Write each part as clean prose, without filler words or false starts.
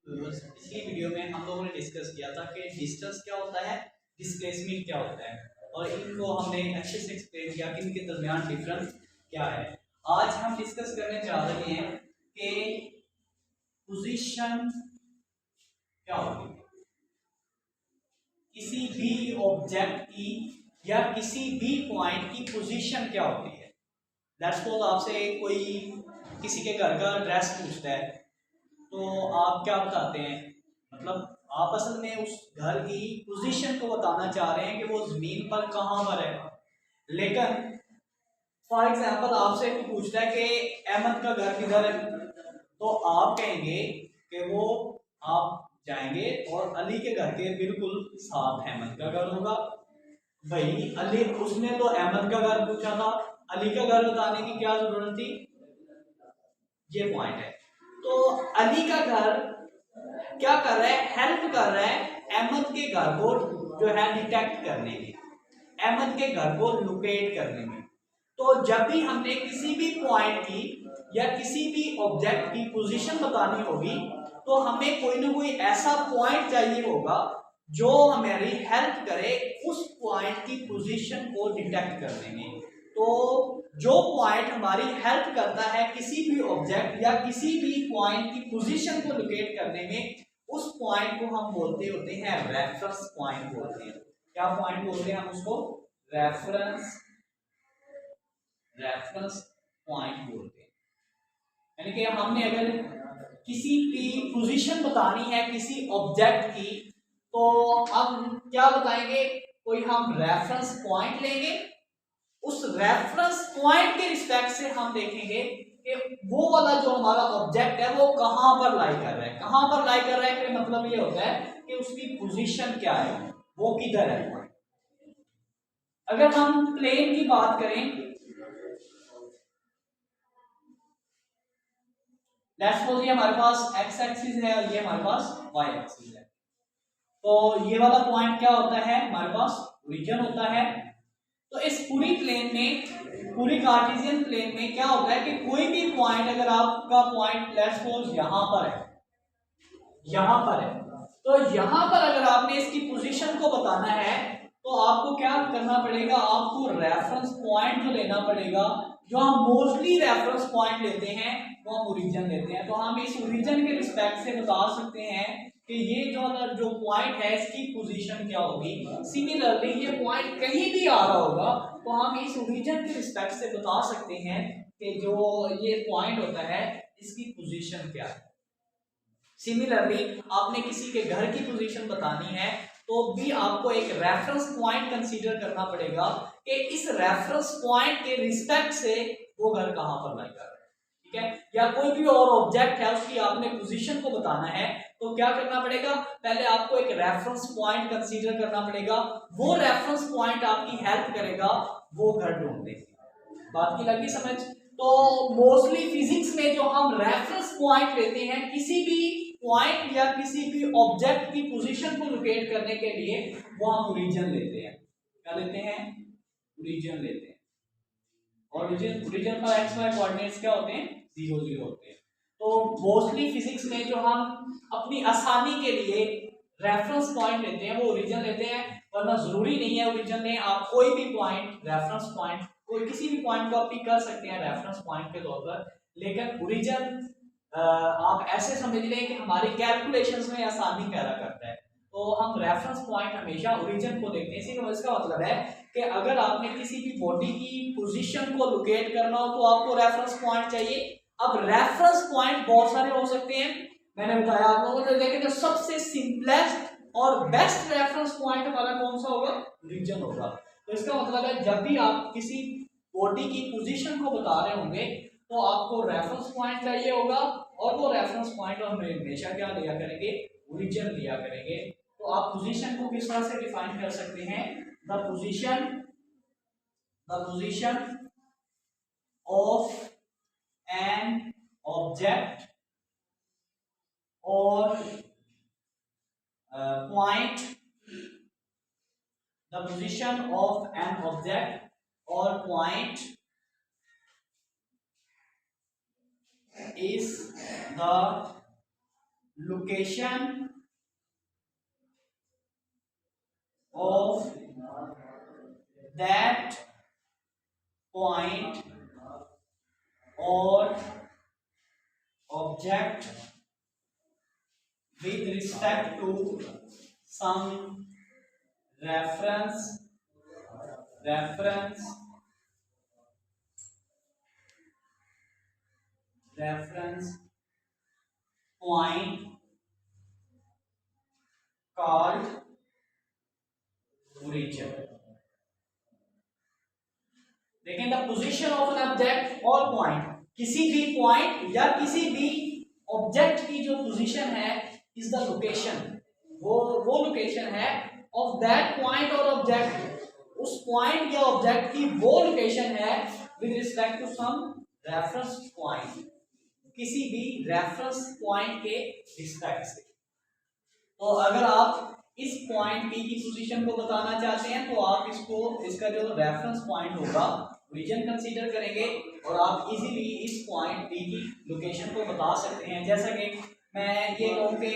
पिछली वीडियो में हम लोगों ने डिस्कस किया था कि डिस्टेंस क्या होता है, डिस्प्लेसमेंट क्या होता है, और इनको हमने अच्छे से एक्सप्लेन किया कि इनके दरमियान डिफरेंस क्या है। आज हम डिस्कस करने जा रहे हैं कि पोजीशन क्या होती है किसी भी ऑब्जेक्ट की या किसी भी पॉइंट की पोजीशन क्या होती है। लेट्स सपोज आपसे कोई किसी के घर का एड्रेस पूछता है तो आप क्या बताते हैं, मतलब आप असल में उस घर की पोजीशन को बताना चाह रहे हैं कि वो जमीन पर कहां पर है। लेकिन फॉर एग्जांपल आपसे कोई पूछता है कि अहमद का घर किधर है, तो आप कहेंगे कि वो आप जाएंगे और अली के घर के बिल्कुल साथ अहमद का घर होगा। भाई अली, उसने तो अहमद का घर पूछा था, अली का घर बताने की क्या जरूरत थी। ये पॉइंट है। तो अली का घर क्या कर रहा है, हेल्प कर रहा है अहमद के घर को जो है डिटेक्ट करने में, अहमद के घर को लोकेट करने में। तो जब भी हमने किसी भी पॉइंट की या किसी भी ऑब्जेक्ट की पोजीशन बतानी होगी तो हमें कोई ना कोई ऐसा पॉइंट चाहिए होगा जो हमारी हेल्प करे उस पॉइंट की पोजीशन को डिटेक्ट करने में। तो जो पॉइंट हमारी हेल्प करता है किसी भी ऑब्जेक्ट या किसी भी पॉइंट की पोजीशन को लोकेट करने में, उस पॉइंट को हम बोलते होते हैं रेफरेंस पॉइंट बोलते हैं। क्या पॉइंट बोलते हैं हम उसको? रेफरेंस रेफरेंस पॉइंट बोलते हैं। यानी कि हमने अगर किसी की पोजीशन बतानी है किसी ऑब्जेक्ट की तो हम क्या बताएंगे, कोई हम रेफरेंस पॉइंट लेंगे, उस रेफरेंस पॉइंट के रिस्पेक्ट से हम देखेंगे कि वो वाला जो हमारा ऑब्जेक्ट है वो कहां पर लाई कर रहा है। कहां पर लाई कर रहा है कि मतलब ये होता है कि उसकी पोजीशन क्या है, वो किधर है। अगर हम प्लेन की बात करें, लेट्स सपोज ये हमारे पास एक्स एक्सिस है और ये हमारे पास वाई एक्सिस है। तो ये वाला पॉइंट क्या होता है, हमारे पास ओरिजिन होता है। तो इस पूरी प्लेन में, पूरी कार्टेशियन प्लेन में क्या होता है कि कोई भी पॉइंट, अगर आपका पॉइंट लेट्स सपोज यहां पर है, यहां पर है, तो यहां पर अगर आपने इसकी पोजीशन को बताना है तो आपको क्या करना पड़ेगा, आपको रेफरेंस पॉइंट जो लेना पड़ेगा। जो हम मोस्टली रेफरेंस पॉइंट लेते हैं वो हम ओरिजिन लेते हैं। तो हम इस ओरिजिन के रिस्पेक्ट से बता सकते हैं कि ये जो पॉइंट है इसकी पोजीशन क्या होगी। सिमिलरली ये पॉइंट कहीं भी आ रहा होगा तो हम इस ओरिजिन के रिस्पेक्ट से बता सकते हैं कि जो ये पॉइंट होता है इसकी पोजीशन क्या है। सिमिलरली आपने किसी के घर की पोजीशन बतानी है तो भी आपको एक रेफरेंस पॉइंट कंसीडर करना पड़ेगा कि इस रेफरेंस पॉइंट के रिस्पेक्ट से वो घर कहां पर लाई कर रहा है। ठीक है, या कोई भी और ऑब्जेक्ट है उसकी आपने पोजीशन को बताना है तो क्या करना पड़ेगा, पहले आपको एक रेफरेंस पॉइंट कंसीडर करना पड़ेगा। वो रेफरेंस पॉइंट आपकी हेल्प करेगा वो घर ढूंढने की। बात की लगी समझ? तो मोस्टली फिजिक्स में जो हम रेफरेंस पॉइंट लेते हैं किसी भी पॉइंट या किसी भी ऑब्जेक्ट की पोजीशन को लोकेट करने के लिए, वो हम ओरिजिन लेते हैं। क्या लेते हैं? ओरिजिन लेते हैं। और ओरिजिन पर एक्स वाई कोऑर्डिनेट्स क्या होते हैं? 0 0 होते हैं। तो मोस्टली फिजिक्स में जो हम अपनी आसानी के लिए रेफरेंस पॉइंट लेते हैं वो ओरिजिन लेते हैं, वरना जरूरी नहीं है ओरिजिन में। आप कोई भी पॉइंट, रेफरेंस पॉइंट, कोई किसी भी पॉइंट को आप पिक कर सकते हैं रेफरेंस पॉइंट के तौर पर। लेकिन ओरिजिन आप ऐसे समझ लें कि हमारी कैलकुलेशंस में आसानी पैदा करता है। तो हम रेफरेंस पॉइंट हमेशा ओरिजिन को देखते हैं। इसी का इसका मतलब है कि अगर आपने किसी भी बॉडी की पोजीशन को लोकेट करना हो तो आपको रेफरेंस पॉइंट चाहिए। अब रेफरेंस पॉइंट बहुत सारे हो सकते हैं, मैंने बताया आप लोगों को। लेकिन जो सबसे सिंपलेस्ट और बेस्ट रेफरेंस पॉइंट हमारा कौन सा होगा? ओरिजिन होगा। तो इसका मतलब है जब भी आप किसी बॉडी की पोजीशन को बता रहे होंगे तो आपको रेफरेंस पॉइंट चाहिए होगा, और वो रेफरेंस पॉइंट हम हमेशा क्या लिया करेंगे? ओरिजिन लिया करेंगे। तो आप पोजीशन को किस तरह से डिफाइन कर सकते हैं? The position of an object or point, the position of an object or point is the location of that point और object with respect to some reference point called origin. देखें, the position of an object or point, किसी भी point या किसी भी object की जो position है इज द लोकेशन, वो लोकेशन है ऑफ दैट पॉइंट और ऑब्जेक्ट, उस पॉइंट या ऑब्जेक्ट की वो लोकेशन है with respect to some reference point, किसी भी रेफरेंस पॉइंट के रिस्पेक्ट से। तो अगर आप इस पॉइंट पी की पोजीशन को बताना चाहते हैं तो आप इसका जो रेफरेंस पॉइंट होगा रीजन कंसीडर करेंगे और आप इजीली इस पॉइंट पी की लोकेशन को बता सकते हैं। जैसा कि मैं ये कहूं कि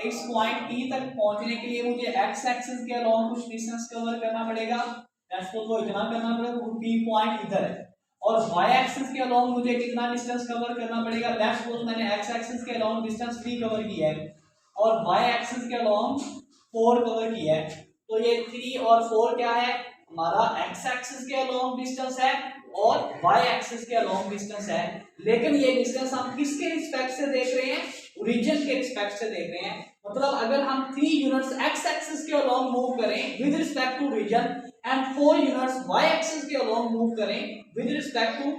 इस पॉइंट पी तक पहुंचने के लिए मुझे एक्स एक्सिस के अलोंग कुछ डिस्टेंस कवर करना पड़ेगा, तो इतना करना पड़ेगा, पी पॉइंट इधर है, और वाई एक्सिस के अलोंग मुझे कितना डिस्टेंस कवर करना पड़ेगा, लेट्स सपोज मैंने एक्स एक्सिस के अलोंग डिस्टेंस 3 कवर किया है और वाई एक्सिस के अलोंग 4 कवर किया है, तो ये 3 और 4 क्या है, हमारा एक्स एक्सिस के अलोंग डिस्टेंस है और वाई एक्सिस के अलोंग डिस्टेंस है। लेकिन ये डिस्टेंस हम किसके रिस्पेक्ट से देख रहे हैं, ओरिजिन के रिस्पेक्ट से देख रहे हैं। मतलब अगर हम 3 यूनिट्स एक्स एक्सिस के अलोंग मूव करें with respect to region and 4 units y axis के अलोंग मूव करें with respect to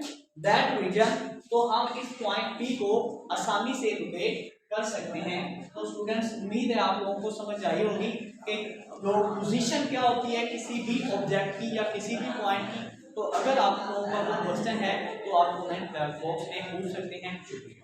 that region, तो हम इस पॉइंट पी को आसानी से लोकेट कर सकते हैं। तो स्टूडेंट्स, उम्मीद है आप लोगों को समझ आई होगी कि जो पोजीशन क्या होती है किसी भी ऑब्जेक्ट की या किसी भी पॉइंट की। तो अगर आप लोगों का कोई क्वेश्चन है तो आप कमेंट बॉक्स में पूछ सकते हैं। शुक्रिया।